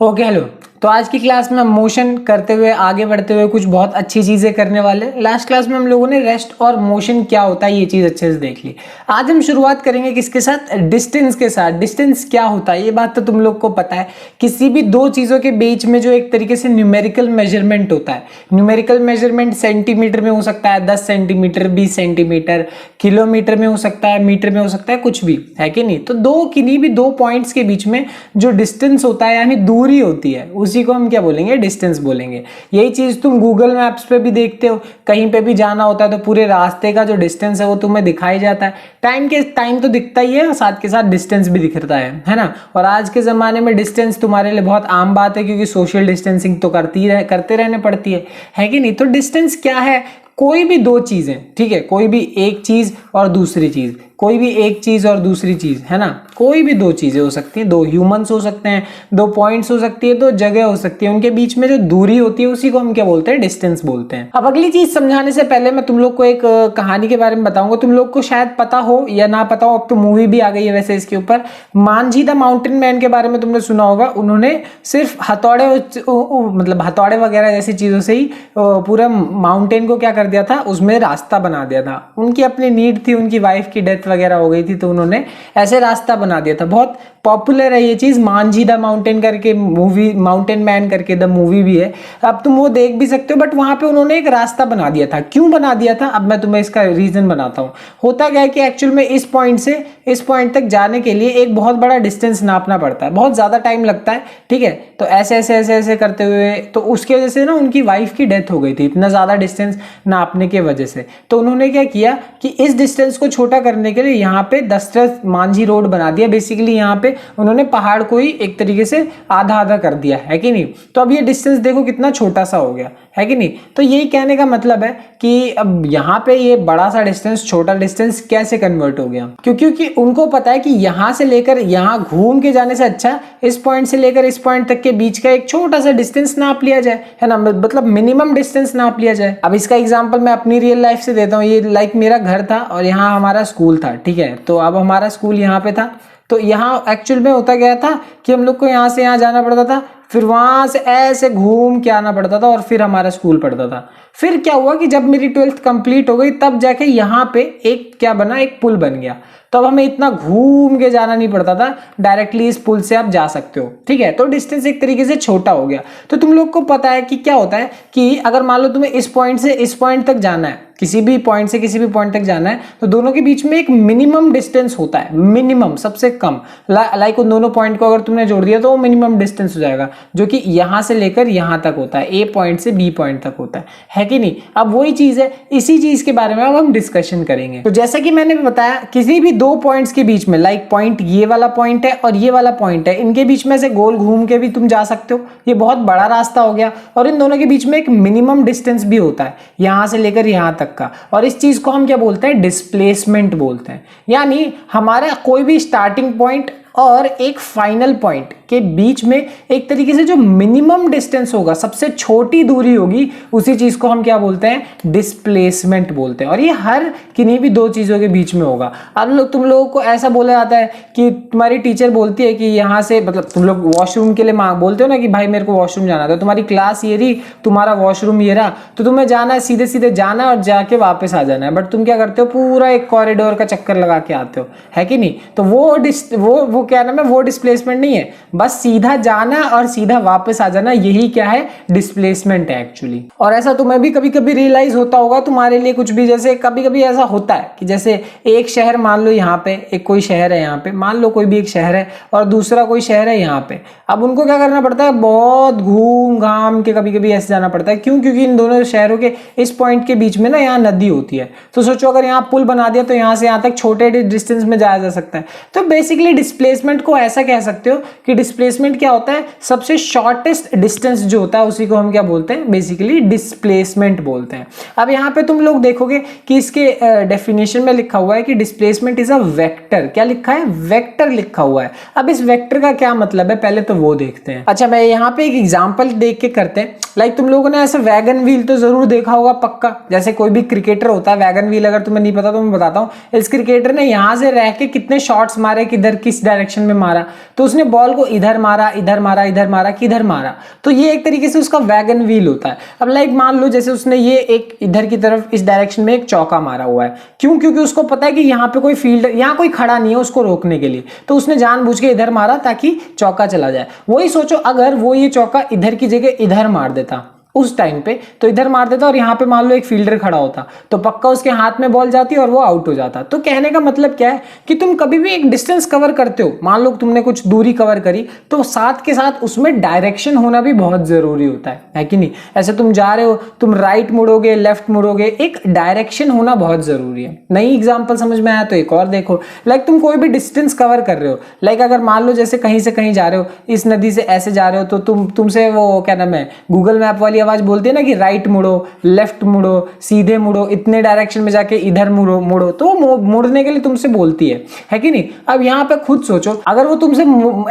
Okay hello. तो आज की क्लास में हम मोशन करते हुए आगे बढ़ते हुए कुछ बहुत अच्छी चीजें करने वाले हैं। लास्ट क्लास में हम लोगों ने रेस्ट और मोशन क्या होता है ये चीज अच्छे से देख ली। आज हम शुरुआत करेंगे किसके साथ? डिस्टेंस के साथ। डिस्टेंस क्या होता है ये बात तो तुम लोग को पता है। किसी भी दो चीजों के बीच में जो एक तरीके से न्यूमेरिकल मेजरमेंट होता है, न्यूमेरिकल मेजरमेंट सेंटीमीटर में हो सकता है, 10 सेंटीमीटर, 20 सेंटीमीटर, किलोमीटर में हो सकता है, मीटर में हो सकता है, कुछ भी है कि नहीं। तो किन्हीं भी दो पॉइंट्स के बीच में जो डिस्टेंस होता है यानी दूरी होती है उसी को हम क्या बोलेंगे? डिस्टेंस बोलेंगे। यही चीज तुम गूगल मैप्स पे भी देखते हो, कहीं पे भी जाना होता है तो पूरे रास्ते का जो डिस्टेंस है वो तुम्हें दिखाई जाता है। टाइम तो दिखता ही है, साथ के साथ डिस्टेंस भी दिखता है ना। और आज के जमाने में डिस्टेंस तुम्हारे लिए बहुत आम बात है क्योंकि सोशल डिस्टेंसिंग तो करते रहने पड़ती है कि नहीं। तो डिस्टेंस क्या है? कोई भी दो चीजें, ठीक है, कोई भी एक चीज और दूसरी चीज, कोई भी एक चीज और दूसरी चीज, है ना। कोई भी दो चीजें हो सकती हैं, दो ह्यूमंस हो सकते हैं, दो पॉइंट्स हो सकती है, दो जगह हो सकती है, उनके बीच में जो दूरी होती है उसी को हम क्या बोलते हैं? डिस्टेंस बोलते हैं। अब अगली चीज समझाने से पहले मैं तुम लोग को एक कहानी के बारे में बताऊंगा। तुम लोग को शायद पता हो या ना पता हो, अब तो मूवी भी आ गई है वैसे इसके ऊपर। मांझी द माउंटेन मैन के बारे में तुमने सुना होगा। उन्होंने सिर्फ हथौड़े मतलब हथौड़े वगैरह जैसी चीजों से ही पूरा माउंटेन को क्या कर दिया था, उसमें रास्ता बना दिया था। उनकी अपनी नीड थी, उनकी वाइफ की डेथ वगैरह हो गई थी तो उन्होंने ऐसे रास्ता बना दिया था। बहुत पॉपुलर है ये चीज, मांझी द माउंटेन करके मूवी, माउंटेन मैन करके द मूवी भी है, अब तुम वो देख भी सकते हो। बट वहां पे उन्होंने एक रास्ता बना दिया था। क्यों बना दिया था? अब मैं तुम्हें इसका रीजन बनाता हूँ। होता क्या है कि एक्चुअल में इस पॉइंट से इस पॉइंट तक जाने के लिए एक बहुत बड़ा डिस्टेंस नापना पड़ता है, बहुत ज्यादा टाइम लगता है, ठीक है। तो ऐसे ऐसे ऐसे ऐसे करते हुए तो उसकी वजह से ना उनकी वाइफ की डेथ हो गई थी, इतना ज्यादा डिस्टेंस नापने की वजह से। तो उन्होंने क्या किया कि इस डिस्टेंस को छोटा करने के लिए यहाँ पे दशरथ मांझी रोड बना दिया। बेसिकली यहाँ पे उन्होंने पहाड़ को ही एक तरीके से आधा आधा कर दिया, है कि नहीं। तो अब ये डिस्टेंस देखो कितना छोटा सा हो गया, है कि नहीं। तो यही कहने का मतलब है कि अब यहाँ पे ये बड़ा सा डिस्टेंस छोटा डिस्टेंस कैसे कन्वर्ट हो गया, क्योंकि उनको पता है कि यहाँ से लेकर यहाँ घूम के जाने से अच्छा इस पॉइंट से लेकर इस पॉइंट तक के बीच का एक छोटा सा डिस्टेंस नाप लिया जाए, है ना। मतलब मिनिमम डिस्टेंस नाप लिया जाए। अब इसका एग्जांपल मैं अपनी रियल लाइफ से देता हूँ। ये लाइक मेरा घर था और यहाँ हमारा स्कूल था, ठीक है। तो अब हमारा स्कूल यहाँ पे था, तो यहाँ एक्चुअल में होता गया था कि हम लोग को यहाँ से यहाँ जाना पड़ता था, फिर वहां से ऐसे घूम के आना पड़ता था और फिर हमारा स्कूल पड़ता था। फिर क्या हुआ कि जब मेरी 12th कंप्लीट हो गई तब जाके यहाँ पे एक क्या बना, एक पुल बन गया। तो अब हमें इतना घूम के जाना नहीं पड़ता था, डायरेक्टली इस पुल से आप जा सकते हो, ठीक है। तो डिस्टेंस एक तरीके से छोटा हो गया। तो तुम लोग को पता है कि क्या होता है कि अगर मान लो तुम्हें इस पॉइंट से इस पॉइंट तक जाना है, किसी भी पॉइंट से किसी भी पॉइंट तक जाना है, तो दोनों के बीच में एक मिनिमम डिस्टेंस होता है, मिनिमम सबसे कम। लाइक उन दोनों पॉइंट को अगर तुमने जोड़ दिया तो वो मिनिमम डिस्टेंस हो जाएगा, जो कि यहां से लेकर यहां तक होता है, ए पॉइंट से बी पॉइंट तक होता है कि नहीं। अब वही चीज है, इसी चीज के बारे में अब हम डिस्कशन करेंगे। तो जैसा कि मैंने बताया, किसी भी दो पॉइंट्स के बीच में, लाइक पॉइंट ये वाला पॉइंट है और ये वाला पॉइंट है, इनके बीच में से गोल घूम के भी तुम जा सकते हो, ये बहुत बड़ा रास्ता हो गया। और इन दोनों के बीच में एक मिनिमम डिस्टेंस भी होता है, यहां से लेकर यहां तक का। और इस चीज को हम क्या बोलते हैं? डिस्प्लेसमेंट बोलते हैं। यानी हमारा कोई भी स्टार्टिंग पॉइंट और एक फाइनल पॉइंट के बीच में एक तरीके से जो मिनिमम डिस्टेंस होगा, सबसे छोटी दूरी होगी, उसी चीज को हम क्या बोलते हैं? डिस्प्लेसमेंट बोलते हैं। और ये हर किन्हीं भी दो चीजों के बीच में होगा। अब तुम लोगों को ऐसा बोला जाता है कि तुम्हारी टीचर बोलती है कि यहाँ से, मतलब तुम लोग वॉशरूम के लिए बोलते हो ना कि भाई मेरे को वॉशरूम जाना था, तुम्हारी क्लास ये रही, तुम्हारा वॉशरूम ये रहा, तो तुम्हें जाना है, सीधे सीधे जाना और जाके वापस आ जाना है। बट तुम क्या करते हो? पूरा एक कॉरिडोर का चक्कर लगा के आते हो, है कि नहीं। तो वो क्या नाम है, वो डिस्प्लेसमेंट नहीं है, बस सीधा जाना और सीधा वापस आ जाना, यही क्या है? डिस्प्लेसमेंट है एक्चुअली। और ऐसा तुम्हें भी कभी कभी रियलाइज होता होगा तुम्हारे लिए कुछ भी, जैसे कभी कभी ऐसा होता है कि जैसे एक शहर, मान लो यहाँ पे एक कोई शहर है, यहाँ पे मान लो कोई भी एक शहर है और दूसरा कोई शहर है यहाँ पे। अब उनको क्या करना पड़ता है? बहुत घूम घाम के कभी कभी ऐसे जाना पड़ता है। क्यों? क्योंकि इन दोनों शहरों के इस पॉइंट के बीच में ना यहाँ नदी होती है। तो सोचो अगर यहाँ पुल बना दिया तो यहाँ से यहाँ तक छोटे डिस्टेंस में जाया जा सकता है। तो बेसिकली डिस्प्लेसमेंट को ऐसा कह सकते हो कि डिस्प्लेसमेंट क्या होता है? सबसे शॉर्टेस्ट डिस्टेंस जो होता है उसी को हम क्या बोलते हैं? बेसिकली डिस्प्लेसमेंट बोलते हैं। अब यहाँ पे तुम लोग देखोगे कि इसके डेफिनेशन में लिखा हुआ है कि डिस्प्लेसमेंट इज अ वेक्टर। क्या लिखा है? वेक्टर लिखा हुआ है। अब इस वेक्टर का क्या मतलब है पहले तो वो देखते हैं। अच्छा, मैं यहाँ पे एक एग्जांपल देख के करते हैं। लाइक तुम लोगों ने ऐसे वैगन व्हील तो जरूर देखा होगा पक्का। जैसे कोई भी क्रिकेटर होता है, वैगन व्हील अगर तुम्हें नहीं पता तो मैं बताता हूँ। इस क्रिकेटर ने यहाँ से रह के कितने शॉट्स मारे, किधर किस डायरेक्शन डायरेक्शन में मारा, तो उसने बॉल को इधर मारा, इधर मारा, इधर मारा, किधर मारा, तो ये एक तरीके से उसका वैगन व्हील होता है। अब लाइक मान लो जैसे उसने ये एक इधर की तरफ इस डायरेक्शन में एक चौका मारा हुआ है, क्यों? क्योंकि उसको पता है कि यहाँ पे कोई फील्ड, यहाँ कोई खड़ा नहीं है उसको रोकने के लिए, तो उसने जानबूझ के इधर मारा ताकि चौका चला जाए। वही सोचो अगर वो ये चौका इधर की जगह इधर मार देता उस टाइम पे, तो इधर मार देता और यहाँ पे मान लो एक फील्डर खड़ा होता, तो पक्का उसके हाथ में बॉल जाती और वो आउट हो जाता। तो कहने का मतलब क्या है कि तुम कभी भी एक डिस्टेंस कवर करते हो, मान लो तुमने कुछ दूरी कवर करी, तो साथ के साथ उसमें डायरेक्शन होना भी बहुत जरूरी होता है कि नहीं? ऐसे तुम जा रहे हो, तुम राइट मुड़ोगे, लेफ्ट मुड़ोगे, एक डायरेक्शन होना बहुत जरूरी है। नई एग्जाम्पल समझ में आया तो एक और देखो, लाइक तुम कोई भी डिस्टेंस कवर कर रहे हो, लाइक अगर मान लो जैसे कहीं से कहीं जा रहे हो, इस नदी से ऐसे जा रहे हो, तो तुमसे वो क्या नाम है, गूगल मैप वाली आवाज बोलती है ना कि राइट मुड़ो, लेफ्ट मुड़ो, सीधे मुड़ो, इतने डायरेक्शन में जाके इधर मुड़ो, तो वो मुड़ने के लिए तुमसे बोलती है कि नहीं? अब यहाँ पे खुद सोचो, अगर वो तुमसे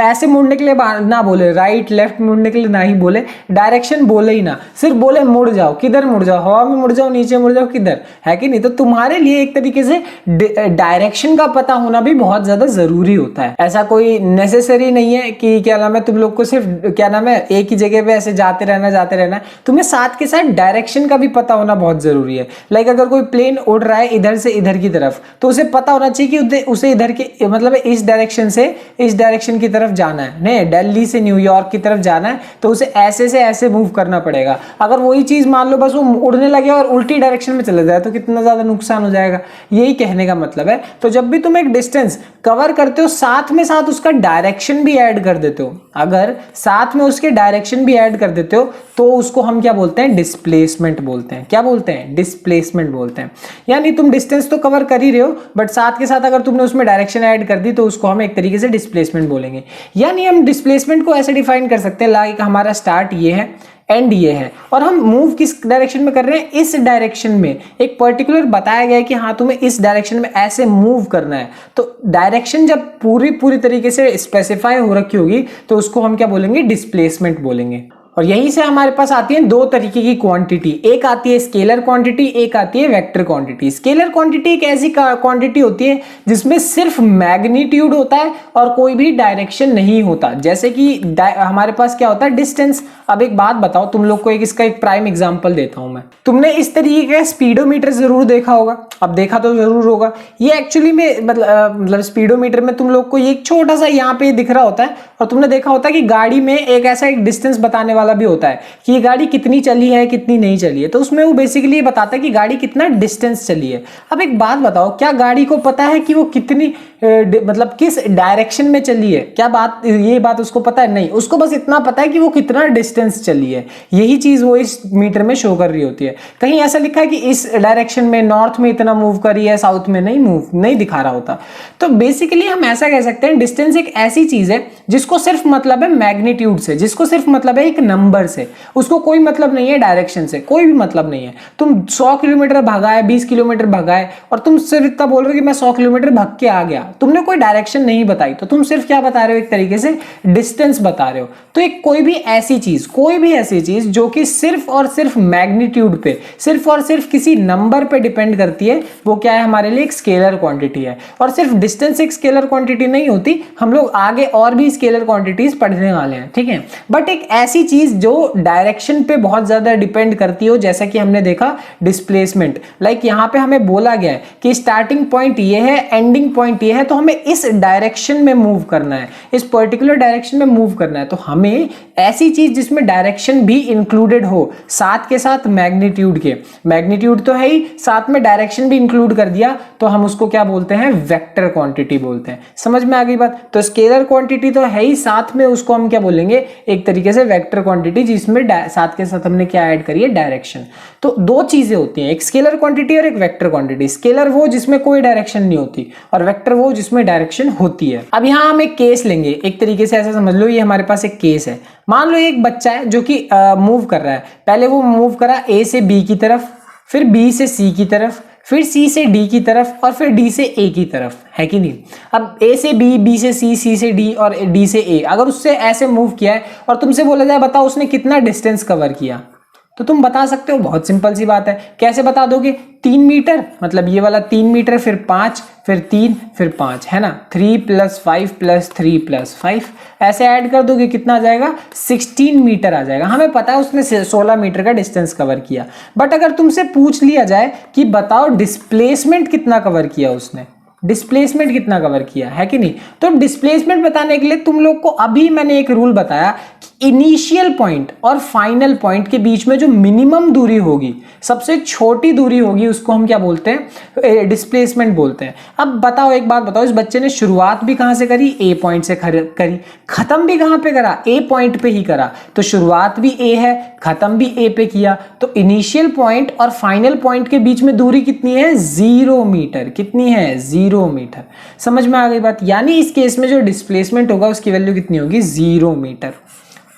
ऐसे मुड़ने के लिए ना बोले, राइट लेफ्ट मुड़ने के लिए ना ही बोले, डायरेक्शन बोले ही ना, सिर्फ बोले मुड़ जाओ, किधर मुड़ जाओ, हवा में मुड़ जाओ, नीचे मुड़ जाओ, किधर, है कि नहीं? तो तुम्हारे लिए एक तरीके से डायरेक्शन का पता होना भी बहुत ज्यादा जरूरी होता है। ऐसा कोई नेसेसरी नहीं है कि क्या नाम है तुम लोग को सिर्फ क्या नाम है एक ही जगह पे ऐसे जाते रहना, तुम्हें साथ के साथ डायरेक्शन का भी पता होना बहुत जरूरी है। लाइक अगर कोई प्लेन उड़ रहा है इधर से इधर की तरफ, तो उसे पता होना चाहिए कि उसे इधर के मतलब इस डायरेक्शन से इस डायरेक्शन की तरफ जाना है, नहीं दिल्ली से न्यूयॉर्क की तरफ जाना है, तो उसे ऐसे से ऐसे मूव करना पड़ेगा। अगर वही चीज मान लो बस वो उड़ने लगे और उल्टी डायरेक्शन में चले जाए तो कितना ज्यादा नुकसान हो जाएगा। यही कहने का मतलब है। तो जब भी तुम एक डिस्टेंस कवर करते हो, साथ में साथ उसका डायरेक्शन भी ऐड कर देते हो, अगर साथ में उसके डायरेक्शन भी ऐड कर देते हो, तो उसको हम क्या बोलते हैं? डिस्प्लेसमेंट बोलते हैं। क्या बोलते हैं? डिस्प्लेसमेंट बोलते हैं। यानी तुम डिस्टेंस तो कवर कर ही रहे हो, बट साथ के साथ अगर तुमने उसमें डायरेक्शन ऐड कर दी, तो उसको हम एक तरीके से डिस्प्लेसमेंट बोलेंगे। यानी हम डिस्प्लेसमेंट को ऐसे डिफाइन कर सकते हैं, लाइक हमारा स्टार्ट ये है, एंड ये है, और हम मूव किस डायरेक्शन में कर रहे हैं? इस डायरेक्शन में। एक पर्टिकुलर बताया गया है कि हाँ तुम्हें इस डायरेक्शन में ऐसे मूव करना है, तो डायरेक्शन जब पूरी तरीके से स्पेसिफाई हो रखी होगी, तो उसको हम क्या बोलेंगे? डिस्प्लेसमेंट बोलेंगे। और यहीं से हमारे पास आती है दो तरीके की क्वांटिटी, एक आती है स्केलर क्वांटिटी, एक आती है वेक्टर क्वांटिटी। स्केलर क्वांटिटी एक ऐसी क्वांटिटी होती है जिसमें सिर्फ मैग्नीट्यूड होता है और कोई भी डायरेक्शन नहीं होता, जैसे कि हमारे पास क्या होता है? डिस्टेंस। अब एक बात बताओ, तुम लोग को इसका एक प्राइम एग्जांपल देता हूं मैं। तुमने इस तरीके का स्पीडोमीटर जरूर देखा होगा, अब देखा तो जरूर होगा। ये एक्चुअली में मतलब स्पीडोमीटर में तुम लोग को ये एक छोटा सा यहाँ पे दिख रहा होता है, और तुमने देखा होता है कि गाड़ी में एक ऐसा एक डिस्टेंस बताने वाला भी होता है कि ये गाड़ी कितनी चली है, कितनी नहीं चली है। तो उसमें वो बेसिकली ये बताता है कि गाड़ी कितना डिस्टेंस चली है। अब एक बात बताओ, क्या गाड़ी को पता है कि वो कितनी मतलब किस डायरेक्शन में चली है? क्या ये बात उसको पता है? नहीं, उसको बस इतना पता है कि वो कितना डिस्टेंस चली है। यही चीज वो इस मीटर में शो कर रही होती है। कहीं ऐसा लिखा है कि इस डायरेक्शन में नॉर्थ में इतना मूव करी है, साउथ में नहीं दिखा रहा होता। तो बेसिकली हम ऐसा कह सकते हैं, डिस्टेंस एक ऐसी चीज है जिसको सिर्फ मतलब है मैग्नीट्यूड से, जिसको सिर्फ मतलब है एक नंबर से, उसको कोई मतलब नहीं है डायरेक्शन से, कोई भी मतलब नहीं है। तुम 100 किलोमीटर भगाए, 20 किलोमीटर भगाए, और तुम सिर्फ इतना बोल रहे हो कि मैं 100 किलोमीटर भाग के आ गया, तुमने कोई डायरेक्शन नहीं बताई, तो तुम सिर्फ क्या बता रहे हो? एक तरीके से डिस्टेंस बता रहे हो। तो एक कोई भी ऐसी चीज जो कि सिर्फ और सिर्फ मैग्नीट्यूड पे, सिर्फ और सिर्फ किसी नंबर पे डिपेंड करती है, वो क्या है? हमारे लिए एक स्केलर क्वांटिटी है। और सिर्फ डिस्टेंस एक स्केलर क्वांटिटी नहीं होती, हम लोग आगे और भी स्केलर क्वांटिटीज पढ़ने वाले हैं, ठीक है? बट एक ऐसी चीज जो डायरेक्शन पे बहुत ज्यादा डिपेंड करती हो, जैसा कि हमने देखा डिस्प्लेसमेंट। लाइक यहाँ पे हमें बोला गया है कि स्टार्टिंग पॉइंट ये है, एंडिंग पॉइंट ये है, तो हमें इस डायरेक्शन में मूव करना है, इस पर्टिकुलर डायरेक्शन में मूव करना है। तो हमें ऐसी चीज जिसमें डायरेक्शन भी इंक्लूडेड हो, साथ के साथ मैग्नीट्यूड के, मैग्नीट्यूड तो है ही, साथ में डायरेक्शन भी इंक्लूड कर दिया, तो हम उसको क्या बोलते हैं? वेक्टर क्वांटिटी बोलते हैं। समझ में आ गई बात? तो स्केलर क्वांटिटी तो है ही, साथ में उसको हम क्या बोलेंगे? एक तरीके से वेक्टर क्वांटिटी, जिसमें साथ के साथ हमने क्या ऐड करी है? डायरेक्शन। तो दो चीजें होती हैं, एक स्केलर क्वांटिटी और एक वेक्टर क्वांटिटी। स्केलर वो जिसमें कोई डायरेक्शन नहीं होती, और वेक्टर वो जिसमें डायरेक्शन होती है। अब यहां हम एक केस लेंगे, एक तरीके से ऐसा समझ लो, ये हमारे पास एक केस है। मान लो एक बच्चा है जो कि मूव कर रहा है, पहले वो मूव करा ए से बी की तरफ, फिर बी से सी की तरफ, फिर सी से डी की तरफ, और फिर डी से ए की तरफ, है कि नहीं? अब ए से बी, बी से सी, सी से डी और डी से ए, अगर उससे ऐसे मूव किया है और तुमसे बोला जाए बताओ उसने कितना डिस्टेंस कवर किया, तो तुम बता सकते हो, बहुत सिंपल सी बात है। कैसे बता दोगे? 3 मीटर, मतलब ये वाला 3 मीटर, फिर 5, फिर 3, फिर 5, है ना। 3 + 5 + 3 + 5 ऐसे ऐड कर दोगे, कितना आ जाएगा? 16 मीटर आ जाएगा। हमें पता है उसने 16 मीटर का डिस्टेंस कवर किया। बट अगर तुमसे पूछ लिया जाए कि बताओ डिस्प्लेसमेंट कितना कवर किया उसने, डिस्प्लेसमेंट कितना कवर किया, है कि नहीं? तो डिस्प्लेसमेंट बताने के लिए तुम लोग को अभी मैंने एक रूल बताया कि इनिशियल पॉइंट और फाइनल पॉइंट के बीच में जो मिनिमम दूरी होगी, सबसे छोटी दूरी होगी, उसको हम क्या बोलते हैं? डिस्प्लेसमेंट बोलते हैं। अब बताओ, एक बात बताओ, इस बच्चे ने शुरुआत भी कहां से करी? ए पॉइंट से करी। खत्म भी कहां पे करा? ए पॉइंट पे ही करा। तो शुरुआत भी ए है, खत्म भी ए पे किया। तो इनिशियल पॉइंट और फाइनल पॉइंट के बीच में दूरी कितनी है? 0 मीटर। कितनी है? 0 मीटर। समझ में आ गई बात? यानी इस केस में जो डिस्प्लेसमेंट होगा उसकी वैल्यू कितनी होगी? 0 मीटर।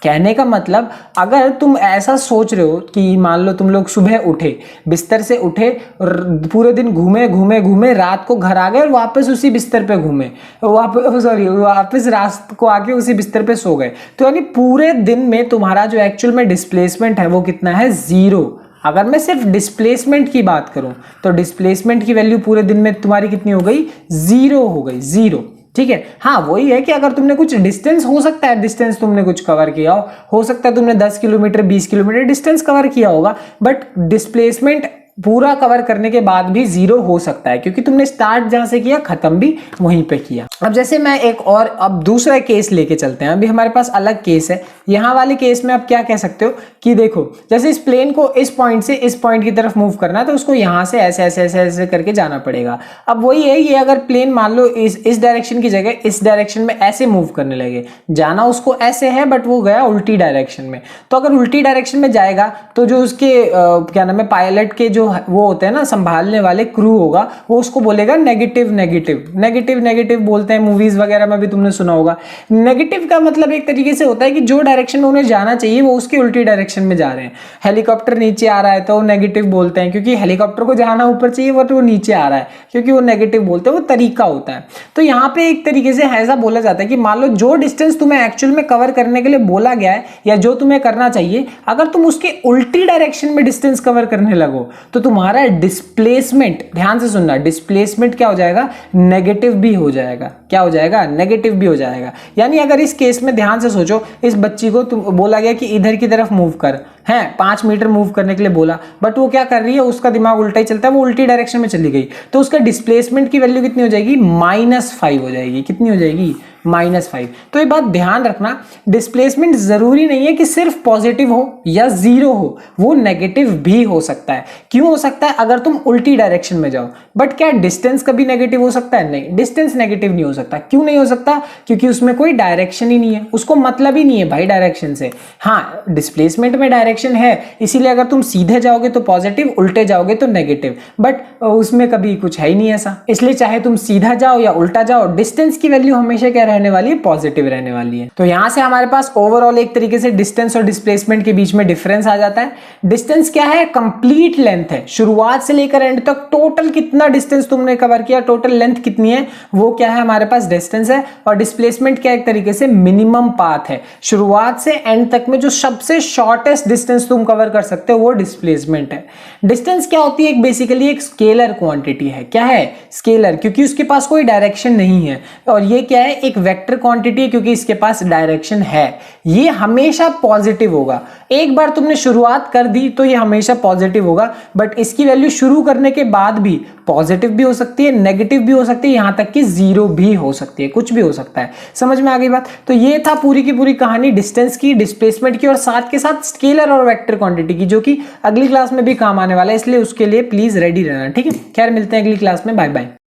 कहने का मतलब, अगर तुम ऐसा सोच रहे हो कि मान लो तुम लोग सुबह उठे, बिस्तर से उठे और पूरे दिन घूमे घूमे घूमे, रात को घर आ गए और वापस उसी बिस्तर पे घूमे, वापस रात को आके उसी बिस्तर पे सो गए, तो यानी पूरे दिन में तुम्हारा जो एक्चुअल में डिस्प्लेसमेंट है वो कितना है? 0। अगर मैं सिर्फ डिस्प्लेसमेंट की बात करूं तो डिस्प्लेसमेंट की वैल्यू पूरे दिन में तुम्हारी कितनी हो गई? 0 हो गई, 0। ठीक है। हाँ, वही है कि अगर तुमने कुछ डिस्टेंस, हो सकता है डिस्टेंस तुमने कुछ कवर किया हो सकता है तुमने 10 किलोमीटर 20 किलोमीटर डिस्टेंस कवर किया होगा, बट डिस्प्लेसमेंट पूरा कवर करने के बाद भी 0 हो सकता है, क्योंकि तुमने स्टार्ट जहां से किया खत्म भी वहीं पे किया। अब जैसे मैं एक और अब दूसरा केस लेके चलते हैं। अभी हमारे पास अलग केस है। यहां वाले केस में आप क्या कह सकते हो कि देखो, जैसे इस प्लेन को इस पॉइंट से इस पॉइंट की तरफ मूव करना है, तो उसको यहां से ऐसे ऐसे ऐसे ऐसे करके जाना पड़ेगा। अब वही है, ये अगर प्लेन मान लो इस डायरेक्शन की जगह इस डायरेक्शन में ऐसे मूव करने लगे, जाना उसको ऐसे है बट वो गया उल्टी डायरेक्शन में, तो अगर उल्टी डायरेक्शन में जाएगा तो जो उसके क्या नाम है, पायलट के जो वो होते हैं ना, संभालने वाले क्रू होगा, वो उसको बोलेगा नेगेटिव नेगेटिव नेगेटिव नेगेटिव बोलते हैं, मूवीज वगैरह में भी तुमने सुना होगा। नेगेटिव का मतलब एक तरीके से होता है कि जो डायरेक्शन में उन्हें जाना चाहिए वो उसकी उल्टी डायरेक्शन में जा रहे हैं। हेलीकॉप्टर नीचे आ रहा है तो नेगेटिव बोलते हैं, क्योंकि हेलीकॉप्टर को जाना ऊपर चाहिए बट वो नीचे आ रहा है, क्योंकि वो नेगेटिव बोलते हैं, वो तरीका होता है। तो यहाँ पे एक तरीके से ऐसा बोला जाता है कि मान लो जो डिस्टेंस तुम्हें एक्चुअल में कवर करने के लिए बोला गया है या जो तुम्हें करना चाहिए, अगर तुम उसके उल्टी डायरेक्शन में डिस्टेंस कवर करने लगो तो तुम्हारा डिस्प्लेसमेंट, ध्यान से सुनना, डिस्प्लेसमेंट क्या हो जाएगा? नेगेटिव भी हो जाएगा। क्या हो जाएगा? नेगेटिव भी हो जाएगा। यानी अगर इस केस में ध्यान से सोचो, इस बच्ची को तुम बोला गया कि इधर की तरफ मूव कर, है 5 मीटर मूव करने के लिए बोला, बट वो क्या कर रही है? उसका दिमाग उल्टा ही चलता है, वो उल्टी डायरेक्शन में चली गई, तो उसका डिस्प्लेसमेंट की वैल्यू कितनी हो जाएगी? -5 हो जाएगी। कितनी हो जाएगी? -5। तो ये बात ध्यान रखना, डिस्प्लेसमेंट जरूरी नहीं है कि सिर्फ पॉजिटिव हो या 0 हो, वो नेगेटिव भी हो सकता है। क्यों हो सकता है? अगर तुम उल्टी डायरेक्शन में जाओ। बट क्या डिस्टेंस कभी नेगेटिव हो सकता है? नहीं, डिस्टेंस नेगेटिव नहीं हो सकता। क्यों नहीं हो सकता? क्योंकि उसमें कोई डायरेक्शन ही नहीं है, उसको मतलब ही नहीं है भाई डायरेक्शन से। हाँ, डिस्प्लेसमेंट में डायरेक्शन है, इसीलिए अगर तुम सीधे जाओगे तो पॉजिटिव, उल्टे जाओगे तो नेगेटिव, बट उसमें कभी कुछ है ही नहीं ऐसा। इसलिए चाहे तुम सीधा जाओ या उल्टा जाओ, डिस्टेंस की वैल्यू हमेशा क्या रहने वाली है? पॉजिटिव रहने वाली है। तो यहां से हमारे पास ओवरऑल एक तरीके से डिस्टेंस और डिस्प्लेसमेंट के बीच में डिफरेंस आ जाता है। डिस्टेंस क्या है? कंप्लीट लेंथ है, शुरुआत से लेकर एंड तक टोटल कितना डिस्टेंस तुमने कवर किया, टोटल लेंथ कितनी है, वो क्या है? हमारे पास डिस्टेंस है। और डिस्प्लेसमेंट क्या? एक तरीके से मिनिमम पाथ है, शुरुआत से एंड तक में जो सबसे शॉर्टेस्ट डिस्टेंस तुम कवर कर सकते हो वो डिस्प्लेसमेंट है। डिस्टेंस क्या होती है? एक बेसिकली एक स्केलर क्वांटिटी है। क्या है? स्केलर, क्योंकि उसके पास कोई डायरेक्शन नहीं है। और ये क्या है? एक वेक्टर क्वांटिटी है, क्योंकि इसके पास डायरेक्शन है। ये हमेशा पॉजिटिव होगा। एक बार तुमने शुरुआत कर दी तो ये हमेशा पॉजिटिव होगा, बट इसकी वैल्यू शुरू करने के बाद भी पॉजिटिव भी हो सकती है, नेगेटिव भी हो सकती है, यहां तक कि 0 भी हो सकती है, कुछ भी हो सकता है। समझ में आ गई बात? तो ये था पूरी की पूरी कहानी डिस्टेंस की, डिस्प्लेसमेंट की, और साथ के साथ स्केलर और वेक्टर क्वांटिटी की, जो कि अगली क्लास में भी काम आने वाला है, इसलिए उसके लिए प्लीज रेडी रहना। ठीक है, खैर मिलते हैं अगली क्लास में। Bye bye.